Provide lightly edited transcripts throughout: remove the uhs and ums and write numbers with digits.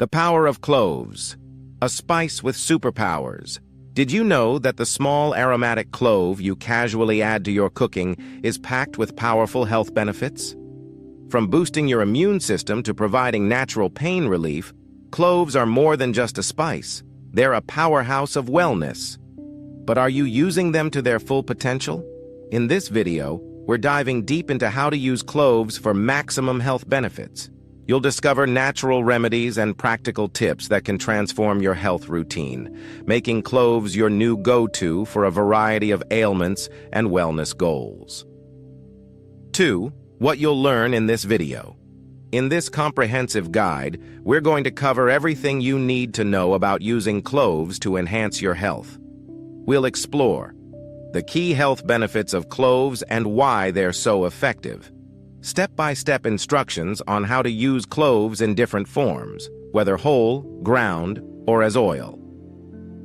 The power of cloves, a spice with superpowers. Did you know that the small aromatic clove you casually add to your cooking is packed with powerful health benefits? From boosting your immune system to providing natural pain relief, cloves are more than just a spice. They're a powerhouse of wellness. But are you using them to their full potential? In this video, we're diving deep into how to use cloves for maximum health benefits. You'll discover natural remedies and practical tips that can transform your health routine, making cloves your new go-to for a variety of ailments and wellness goals. 2. What you'll learn in this video. In this comprehensive guide, we're going to cover everything you need to know about using cloves to enhance your health. We'll explore the key health benefits of cloves and why they're so effective. Step-by-step instructions on how to use cloves in different forms, whether whole, ground, or as oil.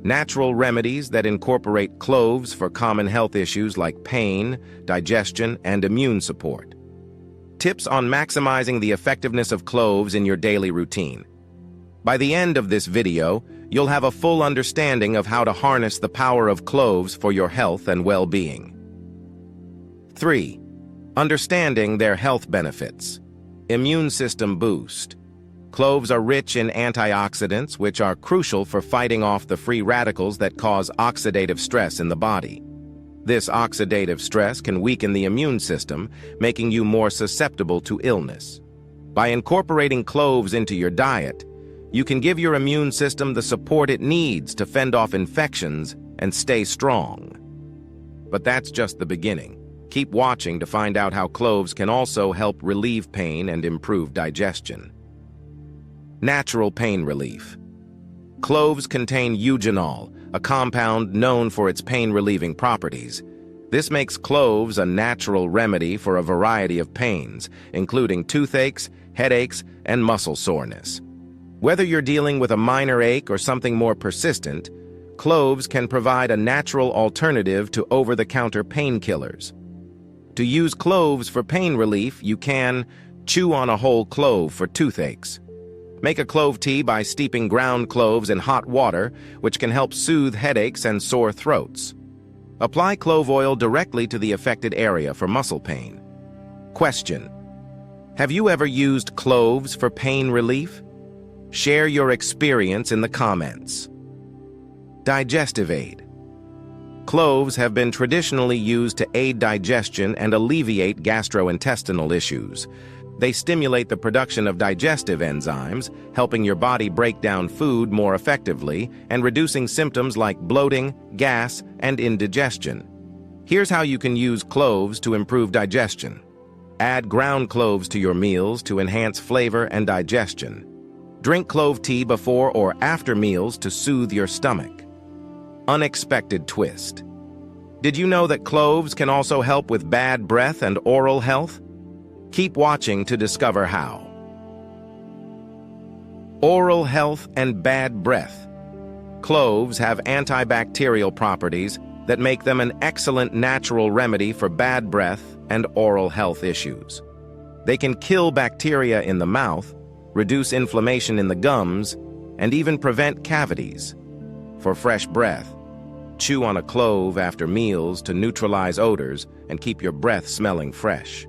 Natural remedies that incorporate cloves for common health issues like pain, digestion, and immune support. Tips on maximizing the effectiveness of cloves in your daily routine. By the end of this video, you'll have a full understanding of how to harness the power of cloves for your health and well-being. 3. Understanding their health benefits. Immune system boost. Cloves are rich in antioxidants, which are crucial for fighting off the free radicals that cause oxidative stress in the body. This oxidative stress can weaken the immune system, making you more susceptible to illness. By incorporating cloves into your diet, you can give your immune system the support it needs to fend off infections and stay strong. But that's just the beginning. Keep watching to find out how cloves can also help relieve pain and improve digestion. Natural pain relief. Cloves contain eugenol, a compound known for its pain-relieving properties. This makes cloves a natural remedy for a variety of pains, including toothaches, headaches, and muscle soreness. Whether you're dealing with a minor ache or something more persistent, cloves can provide a natural alternative to over-the-counter painkillers. To use cloves for pain relief, you can chew on a whole clove for toothaches. Make a clove tea by steeping ground cloves in hot water, which can help soothe headaches and sore throats. Apply clove oil directly to the affected area for muscle pain. Question: have you ever used cloves for pain relief? Share your experience in the comments. Digestive Aid. Cloves have been traditionally used to aid digestion and alleviate gastrointestinal issues. They stimulate the production of digestive enzymes, helping your body break down food more effectively and reducing symptoms like bloating, gas, and indigestion. Here's how you can use cloves to improve digestion. Add ground cloves to your meals to enhance flavor and digestion. Drink clove tea before or after meals to soothe your stomach. Unexpected twist. Did you know that cloves can also help with bad breath and oral health? Keep watching to discover how. Oral health and bad breath. Cloves have antibacterial properties that make them an excellent natural remedy for bad breath and oral health issues. They can kill bacteria in the mouth, reduce inflammation in the gums, and even prevent cavities. For fresh breath, chew on a clove after meals to neutralize odors and keep your breath smelling fresh.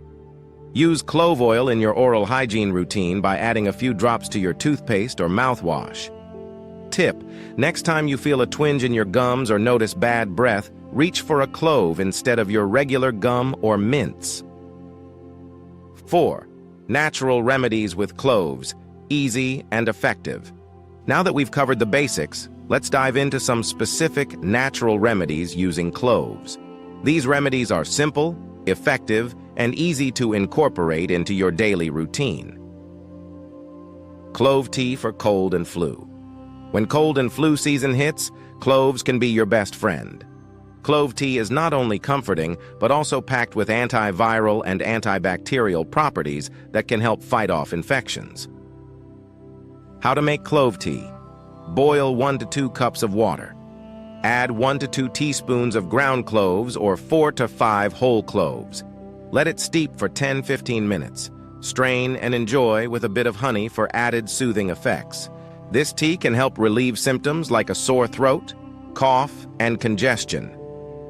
Use clove oil in your oral hygiene routine by adding a few drops to your toothpaste or mouthwash. Tip: next time you feel a twinge in your gums or notice bad breath, reach for a clove instead of your regular gum or mints. 4. Natural remedies with cloves, easy and effective. Now that we've covered the basics, let's dive into some specific natural remedies using cloves. These remedies are simple, effective, and easy to incorporate into your daily routine. Clove tea for cold and flu. When cold and flu season hits, cloves can be your best friend. Clove tea is not only comforting, but also packed with antiviral and antibacterial properties that can help fight off infections. How to make clove tea. Boil 1 to 2 cups of water. Add 1 to 2 teaspoons of ground cloves or 4 to 5 whole cloves. Let it steep for 10-15 minutes. Strain and enjoy with a bit of honey for added soothing effects. This tea can help relieve symptoms like a sore throat, cough, and congestion.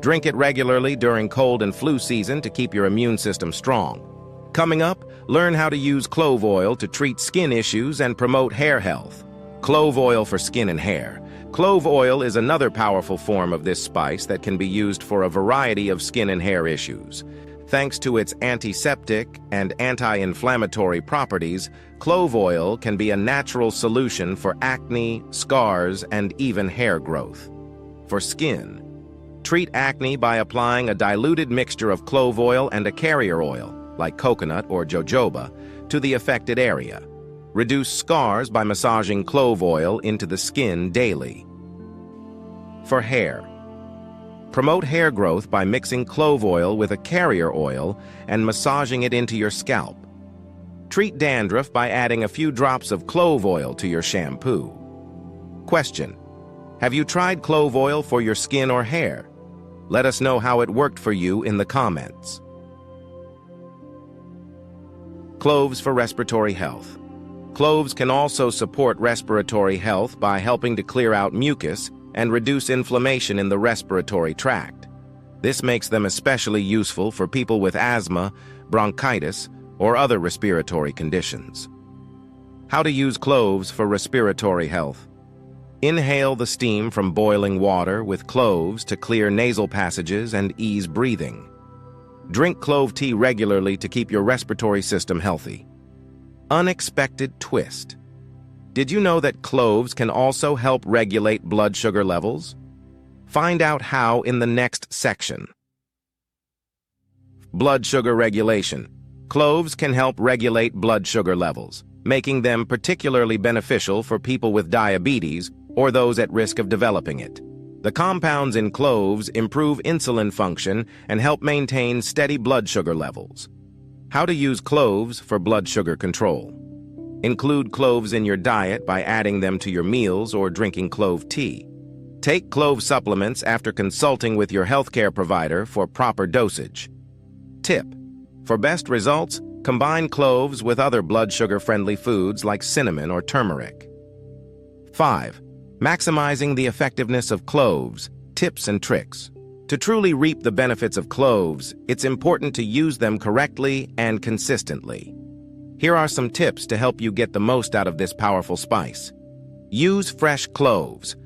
Drink it regularly during cold and flu season to keep your immune system strong. Coming up, learn how to use clove oil to treat skin issues and promote hair health. Clove oil for skin and hair. Clove oil is another powerful form of this spice that can be used for a variety of skin and hair issues. Thanks to its antiseptic and anti-inflammatory properties, clove oil can be a natural solution for acne, scars, and even hair growth. For skin, treat acne by applying a diluted mixture of clove oil and a carrier oil, like coconut or jojoba, to the affected area. Reduce scars by massaging clove oil into the skin daily. For hair, promote hair growth by mixing clove oil with a carrier oil and massaging it into your scalp. Treat dandruff by adding a few drops of clove oil to your shampoo. Question: have you tried clove oil for your skin or hair? Let us know how it worked for you in the comments. Cloves for respiratory health. Cloves can also support respiratory health by helping to clear out mucus and reduce inflammation in the respiratory tract. This makes them especially useful for people with asthma, bronchitis, or other respiratory conditions. How to use cloves for respiratory health. Inhale the steam from boiling water with cloves to clear nasal passages and ease breathing. Drink clove tea regularly to keep your respiratory system healthy. Unexpected twist. Did you know that cloves can also help regulate blood sugar levels? Find out how in the next section. Blood sugar regulation. Cloves can help regulate blood sugar levels, making them particularly beneficial for people with diabetes or those at risk of developing it. The compounds in cloves improve insulin function and help maintain steady blood sugar levels. How to use cloves for blood sugar control. Include cloves in your diet by adding them to your meals or drinking clove tea. Take clove supplements after consulting with your healthcare provider for proper dosage. Tip: for best results, combine cloves with other blood sugar-friendly foods like cinnamon or turmeric. 5. Maximizing the effectiveness of cloves, tips and tricks. To truly reap the benefits of cloves, it's important to use them correctly and consistently. Here are some tips to help you get the most out of this powerful spice. Use fresh cloves.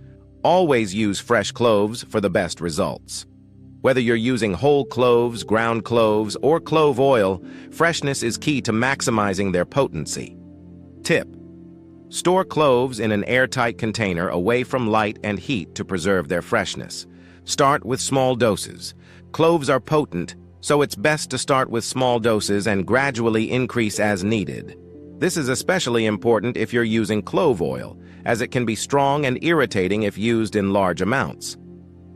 Always use fresh cloves for the best results. Whether you're using whole cloves, ground cloves, or clove oil, freshness is key to maximizing their potency. Tip: store cloves in an airtight container away from light and heat to preserve their freshness. Start with small doses. Cloves are potent, so it's best to start with small doses and gradually increase as needed. This is especially important if you're using clove oil, as it can be strong and irritating if used in large amounts.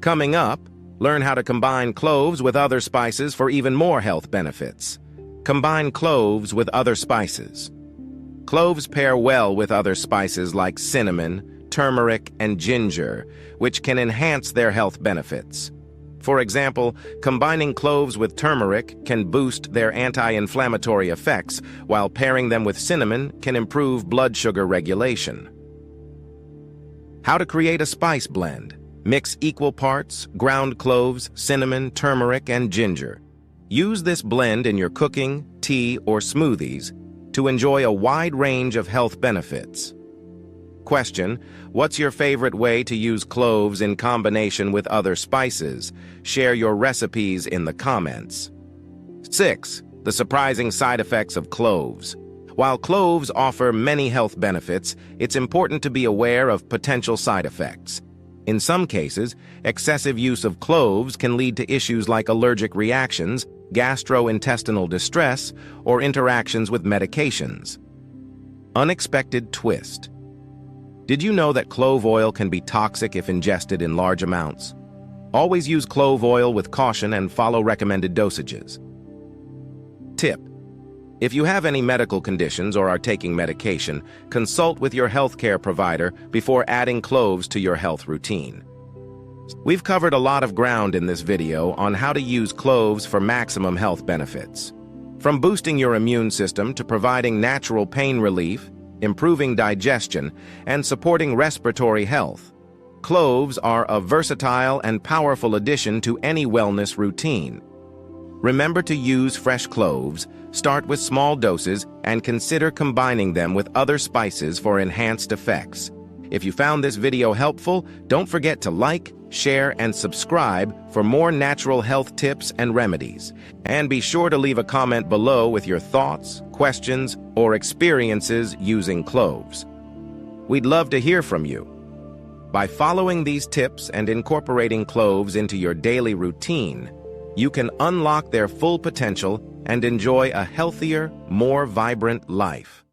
Coming up, learn how to combine cloves with other spices for even more health benefits. Combine cloves with other spices. Cloves pair well with other spices like cinnamon, turmeric, and ginger, which can enhance their health benefits. For example, combining cloves with turmeric can boost their anti-inflammatory effects, while pairing them with cinnamon can improve blood sugar regulation. How to create a spice blend. Mix equal parts ground cloves, cinnamon, turmeric, and ginger. Use this blend in your cooking, tea, or smoothies to enjoy a wide range of health benefits. Question: what's your favorite way to use cloves in combination with other spices? Share your recipes in the comments. 6. The surprising side effects of cloves. While cloves offer many health benefits, it's important to be aware of potential side effects. In some cases, excessive use of cloves can lead to issues like allergic reactions, gastrointestinal distress, or interactions with medications. Unexpected twist. Did you know that clove oil can be toxic if ingested in large amounts? Always use clove oil with caution and follow recommended dosages. Tip: if you have any medical conditions or are taking medication, consult with your healthcare provider before adding cloves to your health routine. We've covered a lot of ground in this video on how to use cloves for maximum health benefits. From boosting your immune system to providing natural pain relief, improving digestion, and supporting respiratory health. Cloves are a versatile and powerful addition to any wellness routine. Remember to use fresh cloves, start with small doses, and consider combining them with other spices for enhanced effects. If you found this video helpful, don't forget to like, share, and subscribe for more natural health tips and remedies. And be sure to leave a comment below with your thoughts, questions, or experiences using cloves. We'd love to hear from you. By following these tips and incorporating cloves into your daily routine, you can unlock their full potential and enjoy a healthier, more vibrant life.